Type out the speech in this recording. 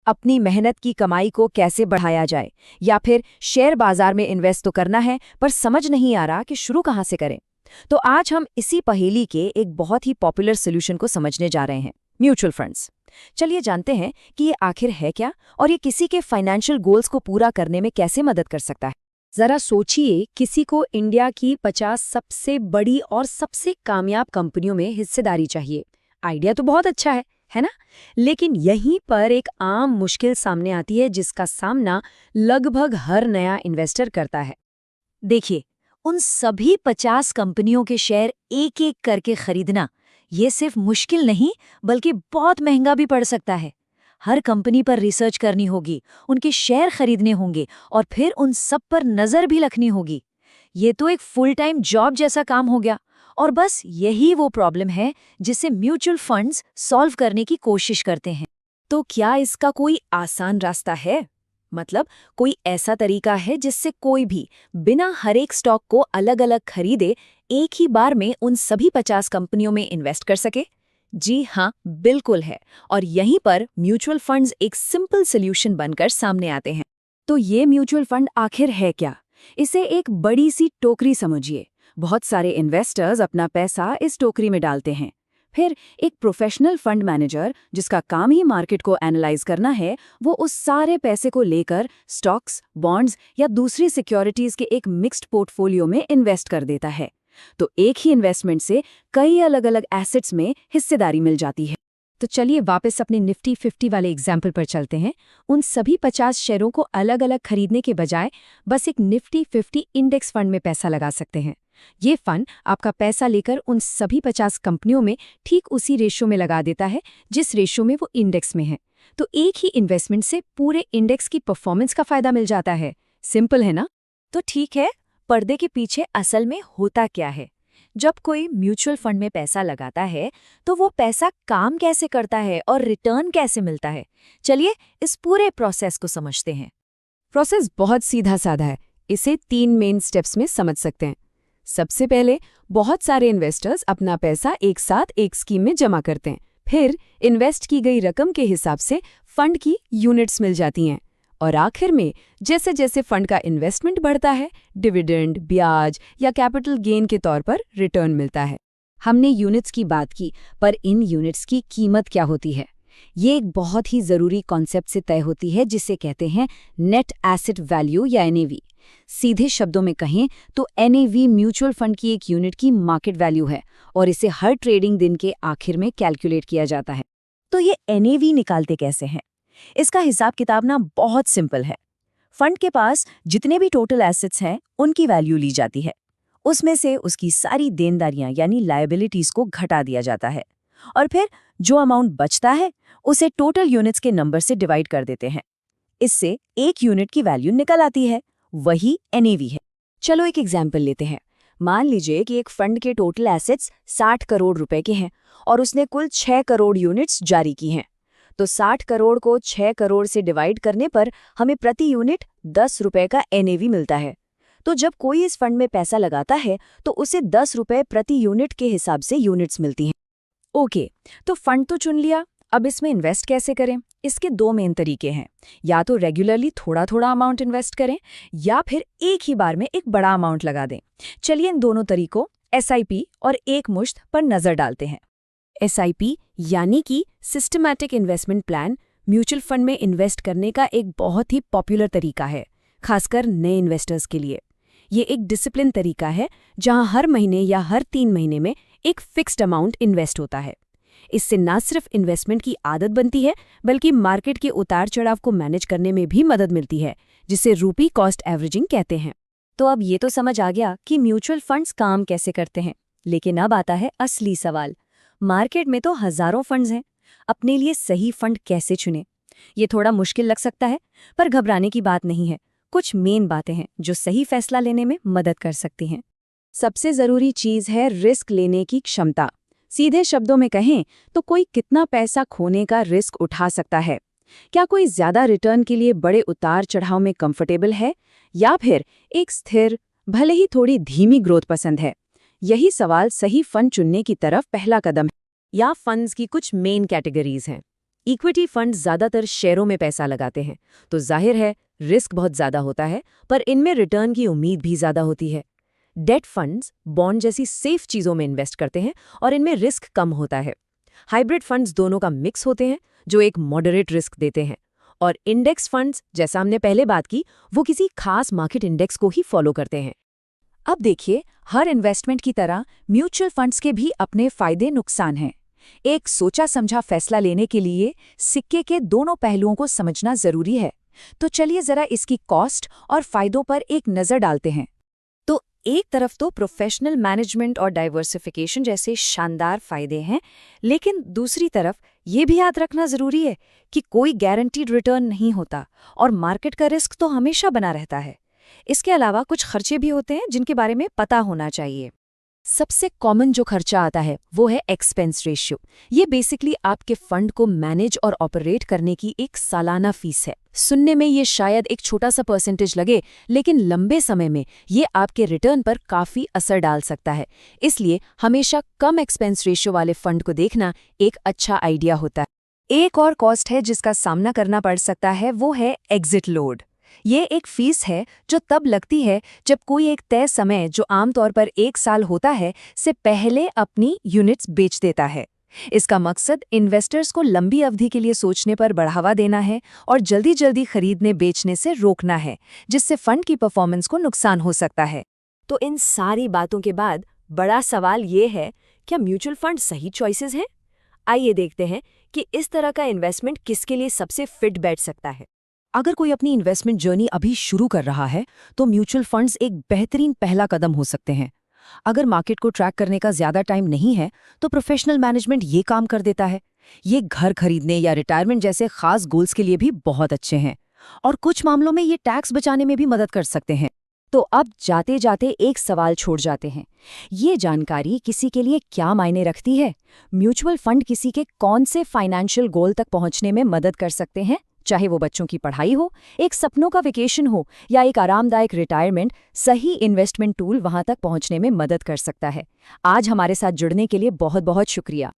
अपनी मेहनत की कमाई को कैसे बढ़ाया जाए, या फिर शेयर बाजार में इन्वेस्ट तो करना है पर समझ नहीं आ रहा कि शुरू कहाँ से करें। तो आज हम इसी पहेली के एक बहुत ही पॉपुलर सोल्यूशन को समझने जा रहे हैं, म्यूचुअल फंड्स। चलिए जानते हैं कि ये आखिर है क्या और ये किसी के फाइनेंशियल गोल्स को पूरा करने में कैसे मदद कर सकता है। जरा सोचिए, किसी को इंडिया की 50 सबसे बड़ी और सबसे कामयाब कंपनियों में हिस्सेदारी चाहिए। आइडिया तो बहुत अच्छा है ना? लेकिन यहीं पर एक आम मुश्किल सामने आती है जिसका सामना लगभग हर नया इन्वेस्टर करता है। देखिए, उन सभी 50 कंपनियों के शेयर एक एक करके खरीदना, ये सिर्फ मुश्किल नहीं बल्कि बहुत महंगा भी पड़ सकता है। हर कंपनी पर रिसर्च करनी होगी, उनके शेयर खरीदने होंगे और फिर उन सब पर नजर भी रखनी होगी। ये तो एक फुल टाइम जॉब जैसा काम हो गया। और बस यही वो प्रॉब्लम है जिसे म्यूचुअल फंड्स सॉल्व करने की कोशिश करते हैं। तो क्या इसका कोई आसान रास्ता है? मतलब कोई ऐसा तरीका है जिससे कोई भी बिना हर एक स्टॉक को अलग अलग खरीदे एक ही बार में उन सभी 50 कंपनियों में इन्वेस्ट कर सके? जी हाँ, बिल्कुल है। और यहीं पर म्यूचुअल फंड्स एक सिंपल सोल्यूशन बनकर सामने आते हैं। तो ये म्यूचुअल फंड आखिर है क्या? इसे एक बड़ी सी टोकरी समझिए। बहुत सारे इन्वेस्टर्स अपना पैसा इस टोकरी में डालते हैं। फिर एक प्रोफेशनल फंड मैनेजर, जिसका काम ही मार्केट को एनालाइज करना है, वो उस सारे पैसे को लेकर स्टॉक्स, बॉन्ड्स या दूसरी सिक्योरिटीज के एक मिक्स्ड पोर्टफोलियो में इन्वेस्ट कर देता है। तो एक ही इन्वेस्टमेंट से कई अलग अलग एसेट्स में हिस्सेदारी मिल जाती है। तो चलिए वापस अपने निफ्टी 50 वाले एग्जाम्पल पर चलते हैं। उन सभी 50 शेयरों को अलग अलग खरीदने के बजाय बस एक निफ्टी 50 इंडेक्स फंड में पैसा लगा सकते हैं। ये फंड आपका पैसा लेकर उन सभी 50 कंपनियों में ठीक उसी रेशियो में लगा देता है जिस रेशियो में वो इंडेक्स में है। तो एक ही इन्वेस्टमेंट से पूरे इंडेक्स की परफॉर्मेंस का फायदा मिल जाता है। सिंपल है ना? तो ठीक है, पर्दे के पीछे असल में होता क्या है? जब कोई म्यूचुअल फंड में पैसा लगाता है तो वो पैसा काम कैसे करता है और रिटर्न कैसे मिलता है? चलिए इस पूरे प्रोसेस को समझते हैं। प्रोसेस बहुत सीधा साधा है। इसे 3 मेन स्टेप्स में समझ सकते हैं। सबसे पहले बहुत सारे इन्वेस्टर्स अपना पैसा एक साथ एक स्कीम में जमा करते हैं। फिर इन्वेस्ट की गई रकम के हिसाब से फंड की यूनिट्स मिल जाती हैं। और आखिर में जैसे जैसे फंड का इन्वेस्टमेंट बढ़ता है, डिविडेंड, ब्याज या कैपिटल गेन के तौर पर रिटर्न मिलता है। हमने यूनिट्स की बात की, पर इन यूनिट्स की कीमत क्या होती है? ये एक बहुत ही ज़रूरी कॉन्सेप्ट से तय होती है जिसे कहते हैं नेट एसेट वैल्यू या एनएवी। सीधे शब्दों में कहें तो एनएवी म्यूचुअल फंड की एक यूनिट की मार्केट वैल्यू है और इसे हर ट्रेडिंग दिन के आखिर में कैलकुलेट किया जाता है। तो ये एनएवी निकालते कैसे हैं? इसका हिसाब किताब ना बहुत सिंपल है। फंड के पास जितने भी टोटल एसेट्स हैं उनकी वैल्यू ली जाती है। उसमें से उसकी सारी देनदारियां यानी लायबिलिटीज को घटा दिया जाता है और फिर जो अमाउंट बचता है उसे टोटल यूनिट्स के नंबर से डिवाइड कर देते हैं। इससे एक यूनिट की वैल्यू निकल आती है, वही एनएवी है। चलो एक एग्जाम्पल लेते हैं। मान लीजिए कि एक फंड के टोटल एसेट्स 60 करोड़ रुपए के हैं और उसने कुल 6 करोड़ यूनिट्स जारी की हैं। तो 60 करोड़ को 6 करोड़ से डिवाइड करने पर हमें प्रति यूनिट 10 रुपए का एनएवी मिलता है। तो जब कोई इस फंड में पैसा लगाता है तो उसे 10 रुपए प्रति यूनिट के हिसाब से यूनिट्स मिलती हैं। ओके, तो फंड तो चुन लिया, अब इसमें इन्वेस्ट कैसे करें? इसके 2 मेन तरीके हैं। या तो रेगुलरली थोड़ा थोड़ा अमाउंट इन्वेस्ट करें या फिर एक ही बार में एक बड़ा अमाउंट लगा दें। चलिए इन दोनों तरीकों एसआईपी और एक मुश्त पर नजर डालते हैं। एसआईपी यानी कि systematic investment plan mutual fund में इन्वेस्ट करने का एक बहुत ही पॉपुलर तरीका है, खासकर नए इन्वेस्टर्स के लिए। ये एक डिसिप्लिन तरीका है जहां हर महीने या हर 3 महीने में एक फिक्स्ड अमाउंट इन्वेस्ट होता है। इससे न सिर्फ इन्वेस्टमेंट की आदत बनती है बल्कि मार्केट के उतार चढ़ाव को मैनेज करने में भी मदद मिलती है, जिसे रूपी कॉस्ट एवरेजिंग कहते हैं। तो अब ये तो समझ आ गया कि म्यूचुअल फंड्स काम कैसे करते हैं, लेकिन अब आता है असली सवाल। मार्केट में तो हजारों फंड्स हैं, अपने लिए सही फंड कैसे चुनें? ये थोड़ा मुश्किल लग सकता है, पर घबराने की बात नहीं है। कुछ मेन बातें हैं जो सही फैसला लेने में मदद कर सकती हैं। सबसे ज़रूरी चीज़ है रिस्क लेने की क्षमता। सीधे शब्दों में कहें तो कोई कितना पैसा खोने का रिस्क उठा सकता है? क्या कोई ज़्यादा रिटर्न के लिए बड़े उतार चढ़ाव में कंफर्टेबल है, या फिर एक स्थिर, भले ही थोड़ी धीमी ग्रोथ पसंद है? यही सवाल सही फंड चुनने की तरफ पहला कदम है। या फंड्स की कुछ मेन कैटेगरीज हैं। इक्विटी फंड ज्यादातर शेयरों में पैसा लगाते हैं, तो जाहिर है रिस्क बहुत ज्यादा होता है, पर इनमें रिटर्न की उम्मीद भी ज्यादा होती है। डेट फंड्स बॉन्ड जैसी सेफ चीजों में इन्वेस्ट करते हैं और इनमें रिस्क कम होता है। हाइब्रिड फंड्स दोनों का मिक्स होते हैं, जो एक मॉडरेट रिस्क देते हैं। और इंडेक्स फंड्स, जैसा हमने पहले बात की, वो किसी खास मार्केट इंडेक्स को ही फॉलो करते हैं। अब देखिए, हर इन्वेस्टमेंट की तरह म्यूचुअल फंड्स के भी अपने फायदे नुकसान हैं। एक सोचा समझा फैसला लेने के लिए सिक्के के दोनों पहलुओं को समझना जरूरी है। तो चलिए जरा इसकी कॉस्ट और फायदों पर एक नजर डालते हैं। तो एक तरफ तो प्रोफेशनल मैनेजमेंट और डाइवर्सिफिकेशन जैसे शानदार फायदे हैं, लेकिन दूसरी तरफ ये भी याद रखना जरूरी है कि कोई गारंटीड रिटर्न नहीं होता और मार्केट का रिस्क तो हमेशा बना रहता है। इसके अलावा कुछ खर्चे भी होते हैं जिनके बारे में पता होना चाहिए। सबसे कॉमन जो खर्चा आता है वो है एक्सपेंस रेशियो। ये बेसिकली आपके फंड को मैनेज और ऑपरेट करने की एक सालाना फीस है। सुनने में ये शायद एक छोटा सा परसेंटेज लगे, लेकिन लंबे समय में ये आपके रिटर्न पर काफी असर डाल सकता है। इसलिए हमेशा कम एक्सपेंस रेशियो वाले फंड को देखना एक अच्छा आइडिया होता है। एक और कॉस्ट है जिसका सामना करना पड़ सकता है, वो है एग्जिट लोड। ये एक फीस है जो तब लगती है जब कोई एक तय समय, जो आमतौर पर 1 साल होता है, से पहले अपनी यूनिट्स बेच देता है। इसका मकसद इन्वेस्टर्स को लंबी अवधि के लिए सोचने पर बढ़ावा देना है और जल्दी जल्दी खरीदने बेचने से रोकना है, जिससे फंड की परफॉर्मेंस को नुकसान हो सकता है। तो इन सारी बातों के बाद बड़ा सवाल ये है, क्या म्यूचुअल फंड सही चॉइसेस हैं? आइए देखते हैं कि इस तरह का इन्वेस्टमेंट किसके लिए सबसे फिट बैठ सकता है। अगर कोई अपनी इन्वेस्टमेंट जर्नी अभी शुरू कर रहा है, तो म्यूचुअल फंड्स एक बेहतरीन पहला कदम हो सकते हैं। अगर मार्केट को ट्रैक करने का ज्यादा टाइम नहीं है, तो प्रोफेशनल मैनेजमेंट ये काम कर देता है। ये घर खरीदने या रिटायरमेंट जैसे खास गोल्स के लिए भी बहुत अच्छे हैं, और कुछ मामलों में ये टैक्स बचाने में भी मदद कर सकते हैं। तो अब जाते जाते एक सवाल छोड़ जाते हैं, ये जानकारी किसी के लिए क्या मायने रखती है? म्यूचुअल फंड किसी के कौन से फाइनेंशियल गोल तक पहुंचने में मदद कर सकते हैं? चाहे वो बच्चों की पढ़ाई हो, एक सपनों का वेकेशन हो, या एक आरामदायक रिटायरमेंट, सही इन्वेस्टमेंट टूल वहां तक पहुंचने में मदद कर सकता है। आज हमारे साथ जुड़ने के लिए बहुत बहुत शुक्रिया।